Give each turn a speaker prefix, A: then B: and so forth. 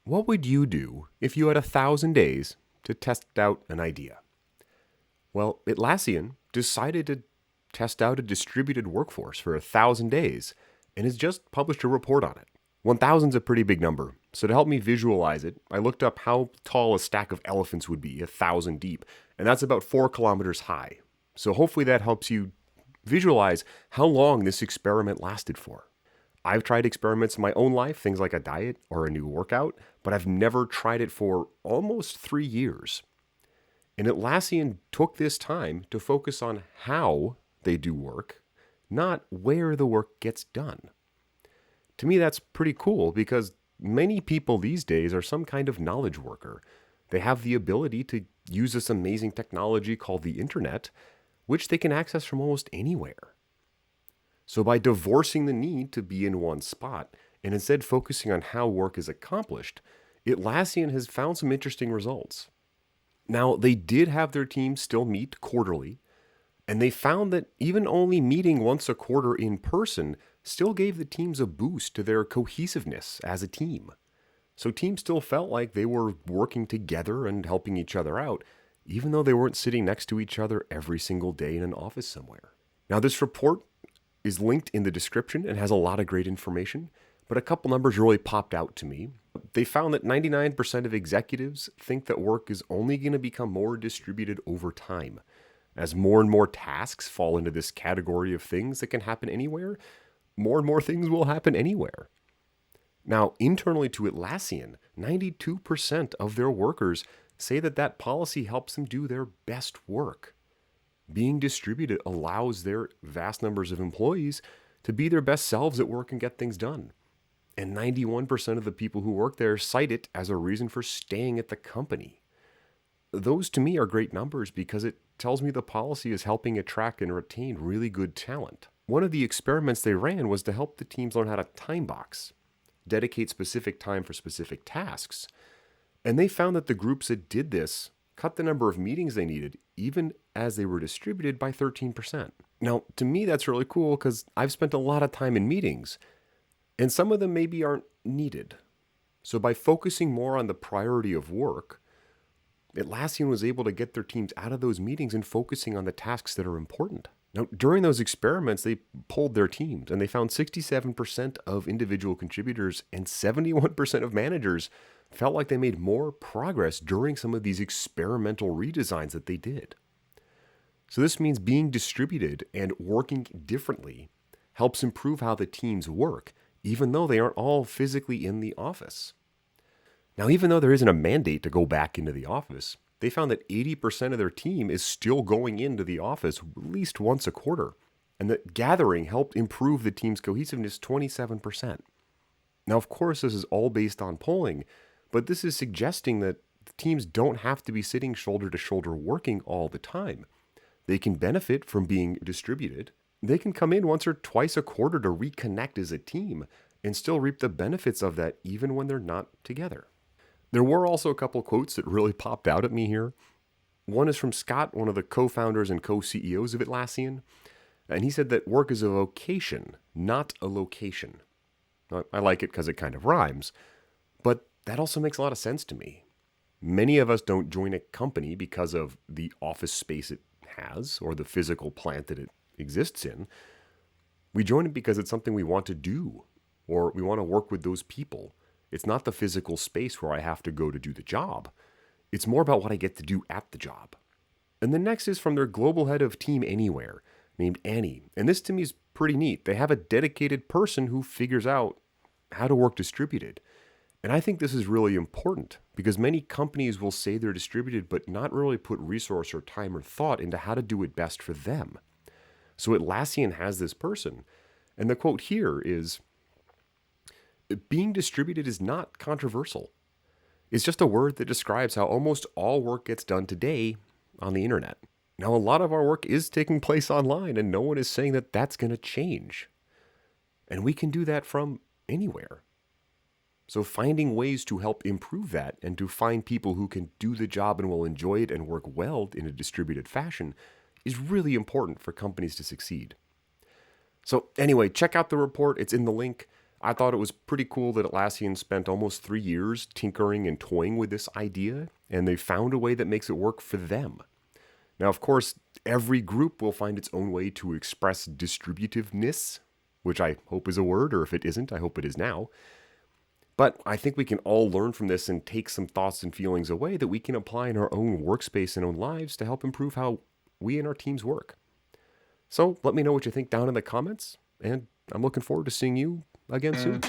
A: What would you do if you had 1,000 days to test out an idea? Well, Atlassian decided to test out a distributed workforce for 1,000 days and has just published a report on it. 1,000 is a pretty big number, so to help me visualize it, I looked up how tall a stack of elephants would be, 1,000 deep, and that's about 4 kilometers high. So hopefully that helps you visualize how long this experiment lasted for. I've tried experiments in my own life, things like a diet or a new workout, but I've never tried it for almost 3 years. And Atlassian took this time to focus on how they do work, not where the work gets done. To me, that's pretty cool because many people these days are some kind of knowledge worker. They have the ability to use this amazing technology called the internet, which they can access from almost anywhere. So by divorcing the need to be in one spot and instead focusing on how work is accomplished, Atlassian has found some interesting results. Now, they did have their team still meet quarterly, and they found that even only meeting once a quarter in person still gave the teams a boost to their cohesiveness as a team. So teams still felt like they were working together and helping each other out, even though they weren't sitting next to each other every single day in an office somewhere. Now, this report is linked in the description and has a lot of great information, but a couple numbers really popped out to me. They found that 99% of executives think that work is only going to become more distributed over time. As more and more tasks fall into this category of things that can happen anywhere, more and more things will happen anywhere. Now, internally to Atlassian, 92% of their workers say that that policy helps them do their best work. Being distributed allows their vast numbers of employees to be their best selves at work and get things done. And 91% of the people who work there cite it as a reason for staying at the company. Those to me are great numbers because it tells me the policy is helping attract and retain really good talent. One of the experiments they ran was to help the teams learn how to time box, dedicate specific time for specific tasks. And they found that the groups that did this cut the number of meetings they needed, even as they were distributed, by 13%. Now, to me, that's really cool because I've spent a lot of time in meetings, and some of them maybe aren't needed. So by focusing more on the priority of work, Atlassian was able to get their teams out of those meetings and focusing on the tasks that are important. Now, during those experiments, they polled their teams and they found 67% of individual contributors and 71% of managers felt like they made more progress during some of these experimental redesigns that they did. So this means being distributed and working differently helps improve how the teams work, even though they aren't all physically in the office. Now, even though there isn't a mandate to go back into the office, they found that 80% of their team is still going into the office at least once a quarter, and that gathering helped improve the team's cohesiveness 27%. Now, of course, this is all based on polling, but this is suggesting that the teams don't have to be sitting shoulder to shoulder working all the time. They can benefit from being distributed. They can come in once or twice a quarter to reconnect as a team and still reap the benefits of that even when they're not together. There were also a couple quotes that really popped out at me here. One is from Scott, one of the co-founders and co-CEOs of Atlassian, and he said that work is a vocation, not a location. Now, I like it because it kind of rhymes, but that also makes a lot of sense to me. Many of us don't join a company because of the office space it has or the physical plant that it exists in. We join it because it's something we want to do or we want to work with those people. It's not the physical space where I have to go to do the job. It's more about what I get to do at the job. And the next is from their global head of Team Anywhere, named Annie. And this to me is pretty neat. They have a dedicated person who figures out how to work distributed. And I think this is really important because many companies will say they're distributed but not really put resource or time or thought into how to do it best for them. So Atlassian has this person. And the quote here is, "Being distributed is not controversial. It's just a word that describes how almost all work gets done today on the internet." Now, a lot of our work is taking place online, and no one is saying that that's going to change. And we can do that from anywhere. So finding ways to help improve that and to find people who can do the job and will enjoy it and work well in a distributed fashion is really important for companies to succeed. So anyway, check out the report. It's in the link. I thought it was pretty cool that Atlassian spent almost 3 years tinkering and toying with this idea, and they found a way that makes it work for them. Now, of course, every group will find its own way to express distributiveness, which I hope is a word, or if it isn't, I hope it is now. But I think we can all learn from this and take some thoughts and feelings away that we can apply in our own workspace and own lives to help improve how we and our teams work. So let me know what you think down in the comments, and I'm looking forward to seeing you again soon.